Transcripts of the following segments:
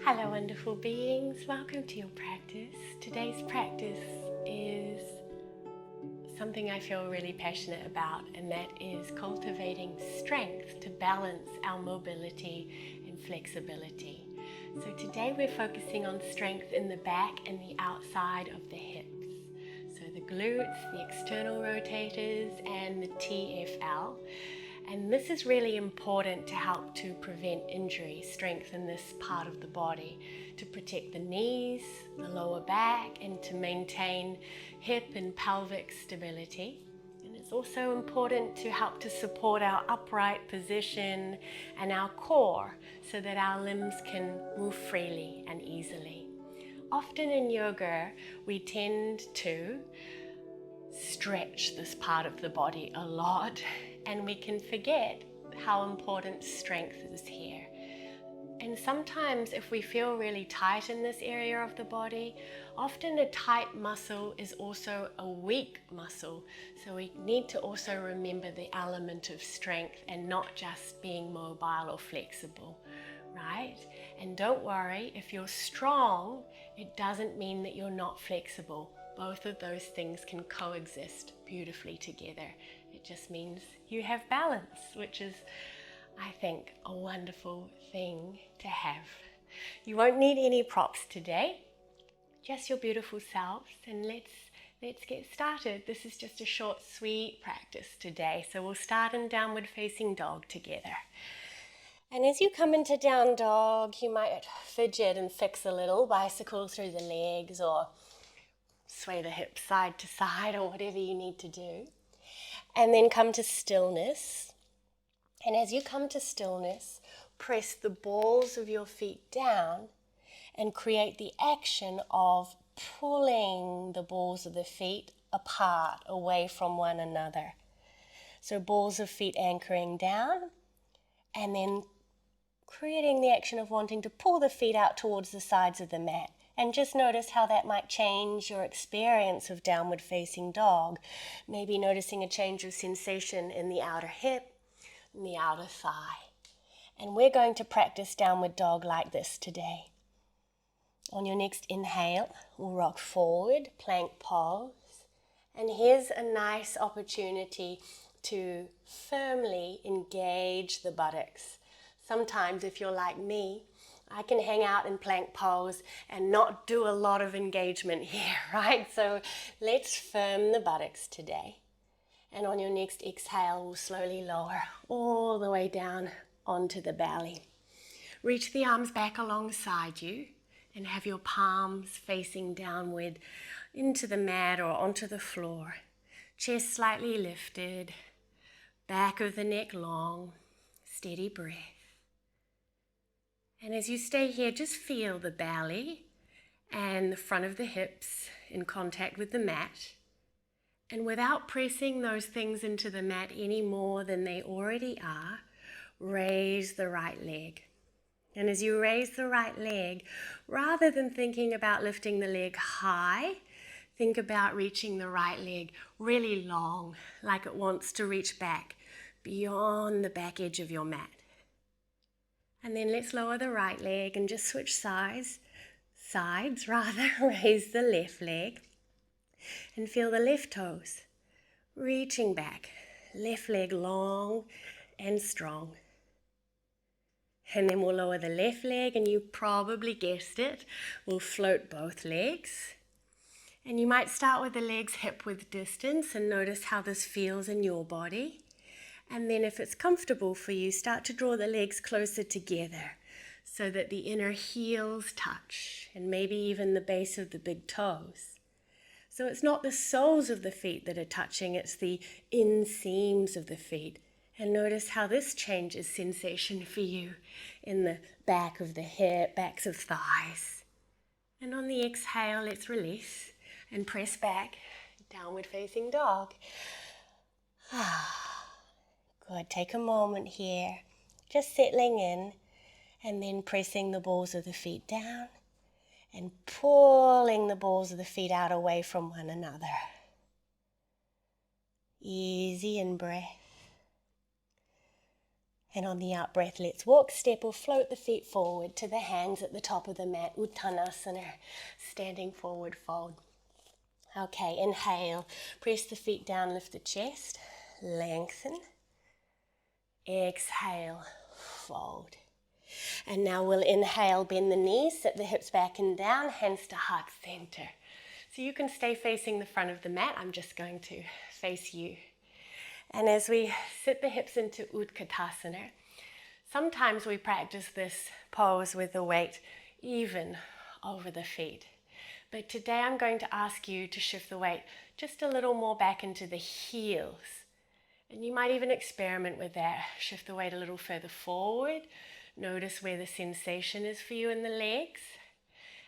Hello wonderful beings, welcome to your practice. Today's practice is something I feel really passionate about, and that is cultivating strength to balance our mobility and flexibility. So today we're focusing on strength in the back and the outside of the hips. So the glutes, the external rotators and the TFL. And this is really important to help to prevent injury, strengthen this part of the body, to protect the knees, the lower back, and to maintain hip and pelvic stability. And it's also important to help to support our upright position and our core so that our limbs can move freely and easily. Often in yoga, we tend to stretch this part of the body a lot, and we can forget how important strength is here. And sometimes if we feel really tight in this area of the body, often a tight muscle is also a weak muscle. So we need to also remember the element of strength and not just being mobile or flexible, right? And don't worry, if you're strong, it doesn't mean that you're not flexible. Both of those things can coexist beautifully together. It just means you have balance, which is, I think, a wonderful thing to have. You won't need any props today, just your beautiful selves, and let's get started. This is just a short, sweet practice today. So we'll start in downward facing dog together. And as you come into down dog, you might fidget and fix a little, bicycle through the legs or sway the hips side to side or whatever you need to do. And then come to stillness. And as you come to stillness, press the balls of your feet down and create the action of pulling the balls of the feet apart, away from one another. So balls of feet anchoring down, and then creating the action of wanting to pull the feet out towards the sides of the mat. And just notice how that might change your experience of downward facing dog. Maybe noticing a change of sensation in the outer hip and the outer thigh. And we're going to practice downward dog like this today. On your next inhale, we'll rock forward, plank pose. And here's a nice opportunity to firmly engage the buttocks. Sometimes, if you're like me, I can hang out in plank pose and not do a lot of engagement here, right? So let's firm the buttocks today. And on your next exhale, we'll slowly lower all the way down onto the belly. Reach the arms back alongside you and have your palms facing downward into the mat or onto the floor. Chest slightly lifted, back of the neck long, steady breath. And as you stay here, just feel the belly and the front of the hips in contact with the mat. And without pressing those things into the mat any more than they already are, raise the right leg. And as you raise the right leg, rather than thinking about lifting the leg high, think about reaching the right leg really long, like it wants to reach back beyond the back edge of your mat. And then let's lower the right leg and just switch sides, raise the left leg and feel the left toes reaching back, left leg long and strong. And then we'll lower the left leg, and you probably guessed it, we'll float both legs. And you might start with the legs hip width distance and notice how this feels in your body. And then if it's comfortable for you, start to draw the legs closer together so that the inner heels touch and maybe even the base of the big toes. So it's not the soles of the feet that are touching, it's the inseams of the feet. And notice how this changes sensation for you in the back of the hip, backs of thighs. And on the exhale, let's release and press back, downward facing dog. Good, take a moment here, just settling in and then pressing the balls of the feet down and pulling the balls of the feet out away from one another. Easy in breath. And on the out breath, let's walk, step or float the feet forward to the hands at the top of the mat, Uttanasana, standing forward fold. Okay, inhale, press the feet down, lift the chest, lengthen. Exhale, fold. And now we'll inhale, bend the knees, sit the hips back and down, hands to heart center. So you can stay facing the front of the mat. I'm just going to face you. And as we sit the hips into Utkatasana, sometimes we practice this pose with the weight even over the feet. But today I'm going to ask you to shift the weight just a little more back into the heels. And you might even experiment with that. Shift the weight a little further forward. Notice where the sensation is for you in the legs.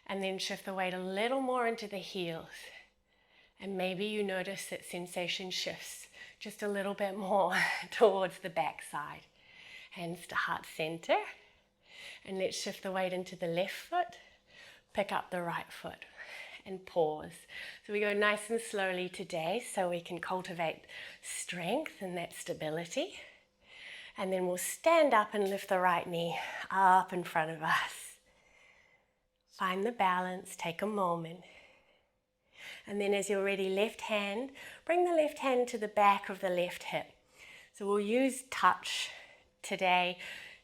And then shift the weight a little more into the heels. And maybe you notice that sensation shifts just a little bit more towards the back side. Hands to heart center. And let's shift the weight into the left foot. Pick up the right foot. And pause. So we go nice and slowly today so we can cultivate strength and that stability. And then we'll stand up and lift the right knee up in front of us. Find the balance, take a moment. And then as you're ready, left hand, bring the left hand to the back of the left hip. So we'll use touch today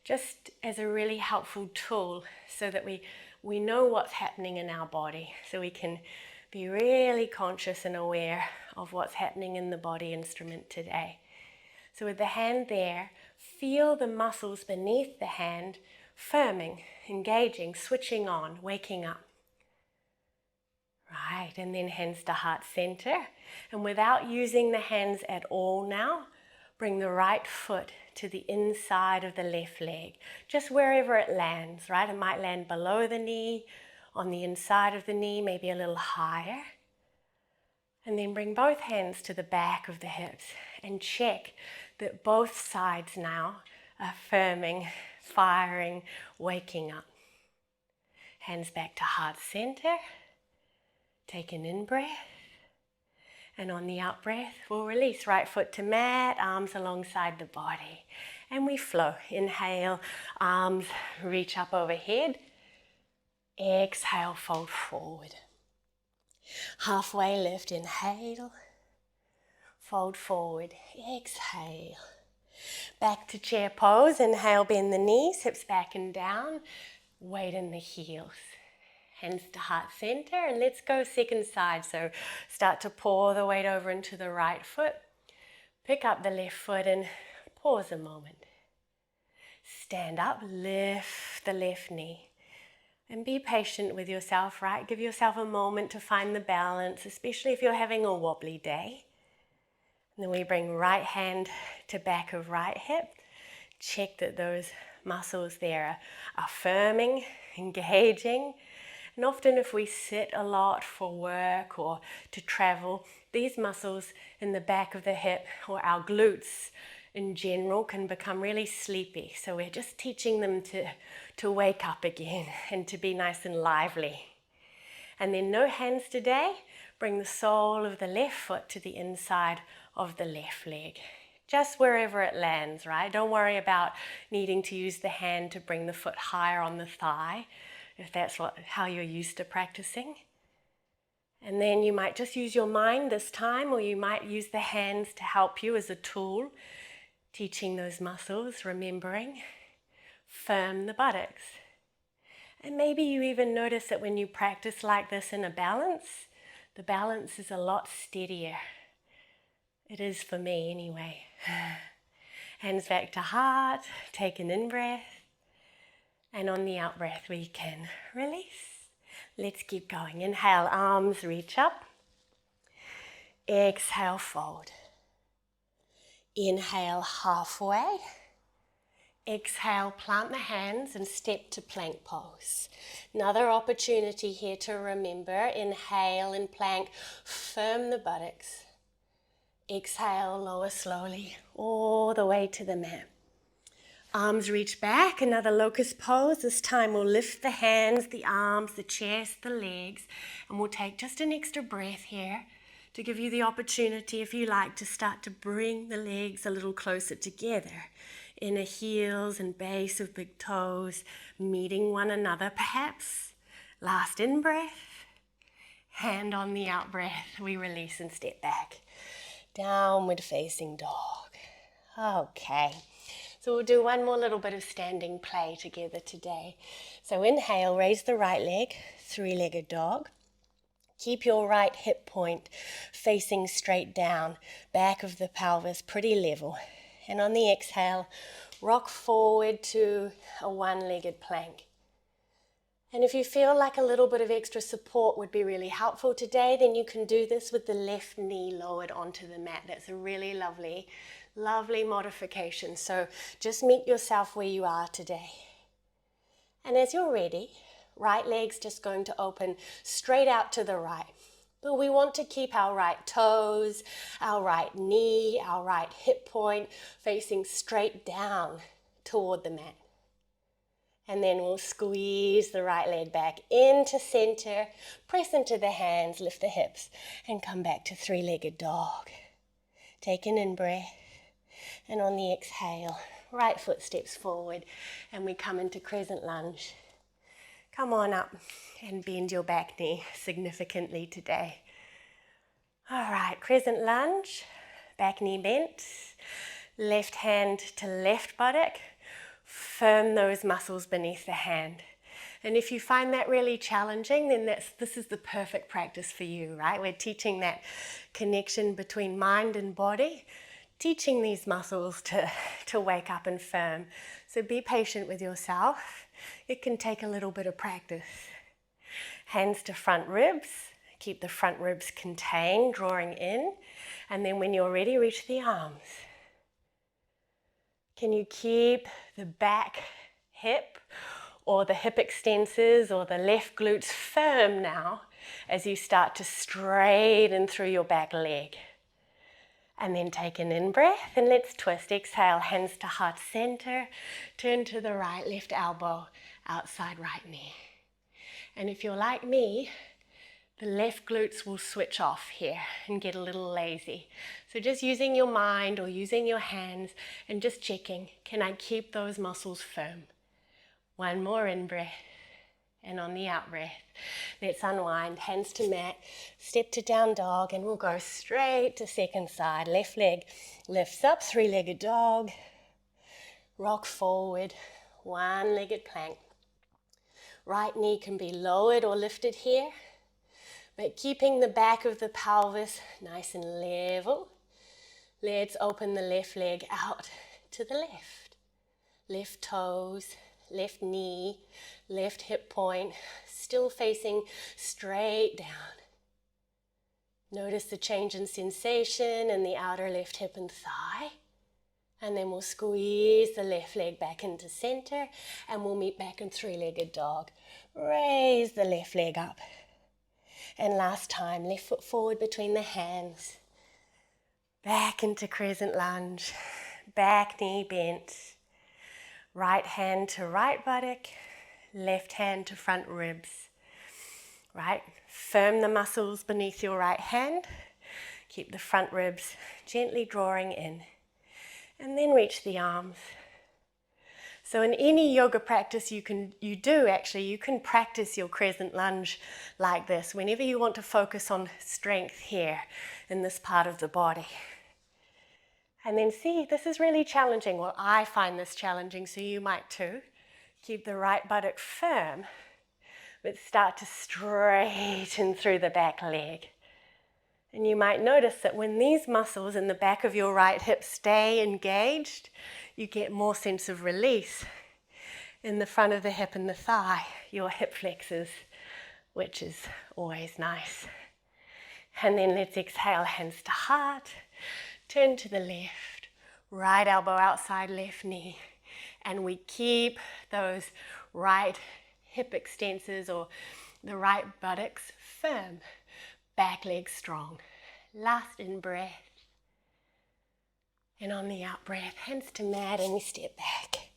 just as a really helpful tool so that we know what's happening in our body. So we can be really conscious and aware of what's happening in the body instrument today. So with the hand there, feel the muscles beneath the hand firming, engaging, switching on, waking up. Right, and then hands to heart center. And without using the hands at all now, bring the right foot to the inside of the left leg, just wherever it lands, right? It might land below the knee, on the inside of the knee, maybe a little higher. And then bring both hands to the back of the hips and check that both sides now are firming, firing, waking up. Hands back to heart center. Take an in-breath. And on the out breath, we'll release right foot to mat, arms alongside the body. And we flow. Inhale, arms reach up overhead. Exhale, fold forward. Halfway lift, inhale. Fold forward, exhale. Back to chair pose. Inhale, bend the knees, hips back and down. Weight in the heels. Hands to heart center, and let's go second side. So start to pour the weight over into the right foot. Pick up the left foot and pause a moment. Stand up, lift the left knee. And be patient with yourself, right? Give yourself a moment to find the balance, especially if you're having a wobbly day. And then we bring right hand to back of right hip. Check that those muscles there are firming, engaging. And often if we sit a lot for work or to travel, these muscles in the back of the hip or our glutes in general can become really sleepy. So we're just teaching them to wake up again and to be nice and lively. And then no hands today. Bring the sole of the left foot to the inside of the left leg. Just wherever it lands, right? Don't worry about needing to use the hand to bring the foot higher on the thigh, if that's how you're used to practicing. And then you might just use your mind this time, or you might use the hands to help you as a tool, teaching those muscles, remembering. Firm the buttocks. And maybe you even notice that when you practice like this in a balance, the balance is a lot steadier. It is for me anyway. Hands back to heart, take an in-breath. And on the out-breath, we can release. Let's keep going. Inhale, arms reach up. Exhale, fold. Inhale, halfway. Exhale, plant the hands and step to plank pose. Another opportunity here to remember. Inhale in plank, firm the buttocks. Exhale, lower slowly, all the way to the mat. Arms reach back, another locust pose. This time we'll lift the hands, the arms, the chest, the legs, and we'll take just an extra breath here to give you the opportunity, if you like, to start to bring the legs a little closer together. Inner heels and base of big toes meeting one another, perhaps. Last in-breath. Hand on the out-breath. We release and step back. Downward facing dog. Okay. So we'll do one more little bit of standing play together today. So inhale, raise the right leg, three-legged dog. Keep your right hip point facing straight down, back of the pelvis pretty level. And on the exhale, rock forward to a one-legged plank. And if you feel like a little bit of extra support would be really helpful today, then you can do this with the left knee lowered onto the mat. That's a really lovely, lovely modification. So just meet yourself where you are today. And as you're ready, right leg's just going to open straight out to the right. But we want to keep our right toes, our right knee, our right hip point facing straight down toward the mat. And then we'll squeeze the right leg back into center, press into the hands, lift the hips, and come back to three-legged dog. Take an in-breath, and on the exhale, right foot steps forward, and we come into crescent lunge. Come on up and bend your back knee significantly today. All right, crescent lunge, back knee bent, left hand to left buttock. Firm those muscles beneath the hand. And if you find that really challenging, then this is the perfect practice for you, right? We're teaching that connection between mind and body, teaching these muscles to wake up and firm. So be patient with yourself. It can take a little bit of practice. Hands to front ribs. Keep the front ribs contained, drawing in. And then when you're ready, reach the arms. Can you keep the back hip or the hip extensors or the left glutes firm now as you start to straighten through your back leg? And then take an in-breath and let's twist. Exhale, hands to heart center. Turn to the right, left elbow, outside right knee. And if you're like me, the left glutes will switch off here and get a little lazy. So just using your mind or using your hands and just checking, can I keep those muscles firm? One more in-breath. And on the out-breath, let's unwind, hands to mat, step to down dog, and we'll go straight to second side. Left leg lifts up, three-legged dog. Rock forward, one-legged plank. Right knee can be lowered or lifted here. But keeping the back of the pelvis nice and level. Let's open the left leg out to the left. Left toes, left knee, left hip point, still facing straight down. Notice the change in sensation in the outer left hip and thigh. And then we'll squeeze the left leg back into center and we'll meet back in three-legged dog. Raise the left leg up. And last time, left foot forward between the hands. Back into crescent lunge. Back knee bent. Right hand to right buttock. Left hand to front ribs. Right? Firm the muscles beneath your right hand. Keep the front ribs gently drawing in. And then reach the arms. So in any yoga practice you can practice your crescent lunge like this whenever you want to focus on strength here in this part of the body. And then see, this is really challenging. Well, I find this challenging, so you might too. Keep the right buttock firm, but start to straighten through the back leg. And you might notice that when these muscles in the back of your right hip stay engaged, you get more sense of release in the front of the hip and the thigh, your hip flexors, which is always nice. And then let's exhale, hands to heart, turn to the left, right elbow outside left knee, and we keep those right hip extensors or the right buttocks firm. Back leg strong. Last in-breath. And on the out-breath, hands to mat and we step back.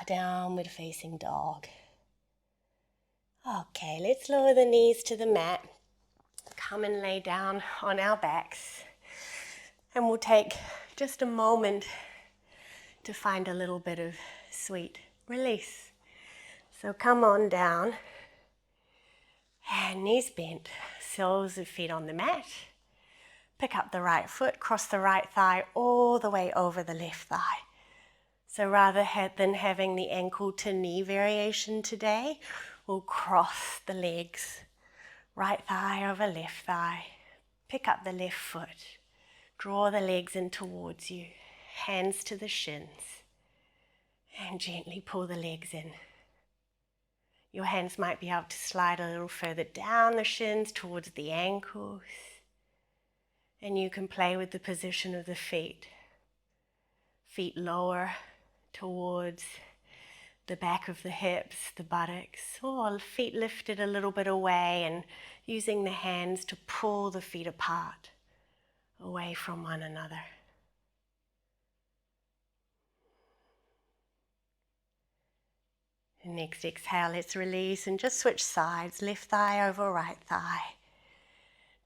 Downward facing dog. Okay, let's lower the knees to the mat. come and lay down on our backs, and we'll take just a moment to find a little bit of sweet release. So come on down, and knees bent, soles of feet on the mat. Pick up the right foot, cross the right thigh all the way over the left thigh. So rather than having the ankle to knee variation today, we'll cross the legs, right thigh over left thigh. Pick up the left foot, draw the legs in towards you, hands to the shins, and gently pull the legs in. Your hands might be able to slide a little further down the shins towards the ankles, and you can play with the position of the feet. Feet lower towards the back of the hips, the buttocks, or feet lifted a little bit away, and using the hands to pull the feet apart, away from one another. And next exhale, let's release and just switch sides, left thigh over right thigh.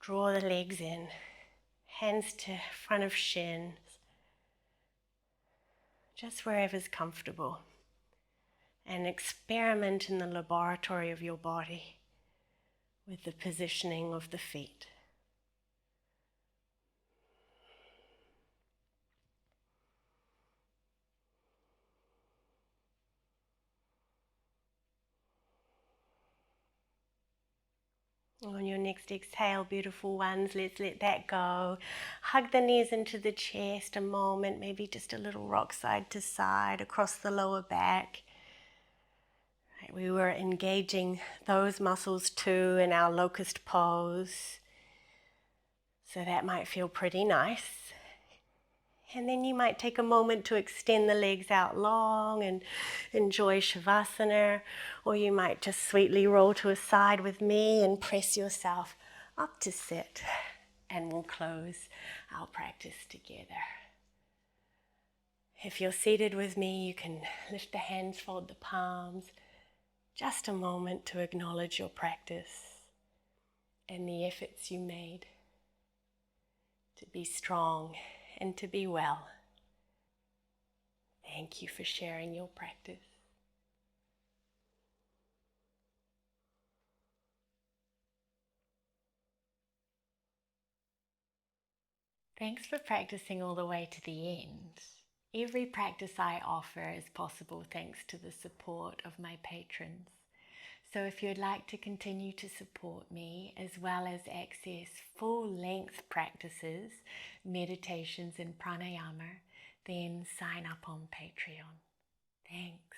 Draw the legs in, hands to front of shins, just wherever's comfortable. And experiment in the laboratory of your body with the positioning of the feet. On your next exhale, beautiful ones, let's let that go. Hug the knees into the chest a moment, maybe just a little rock side to side across the lower back. Right, we were engaging those muscles too in our locust pose, so that might feel pretty nice. And then you might take a moment to extend the legs out long and enjoy Shavasana, or you might just sweetly roll to a side with me and press yourself up to sit, and we'll close our practice together. If you're seated with me, you can lift the hands, fold the palms. Just a moment to acknowledge your practice and the efforts you made to be strong and to be well. Thank you for sharing your practice. Thanks for practicing all the way to the end. Every practice I offer is possible thanks to the support of my patrons. So if you'd like to continue to support me, as well as access full-length practices, meditations and pranayama, then sign up on Patreon. Thanks.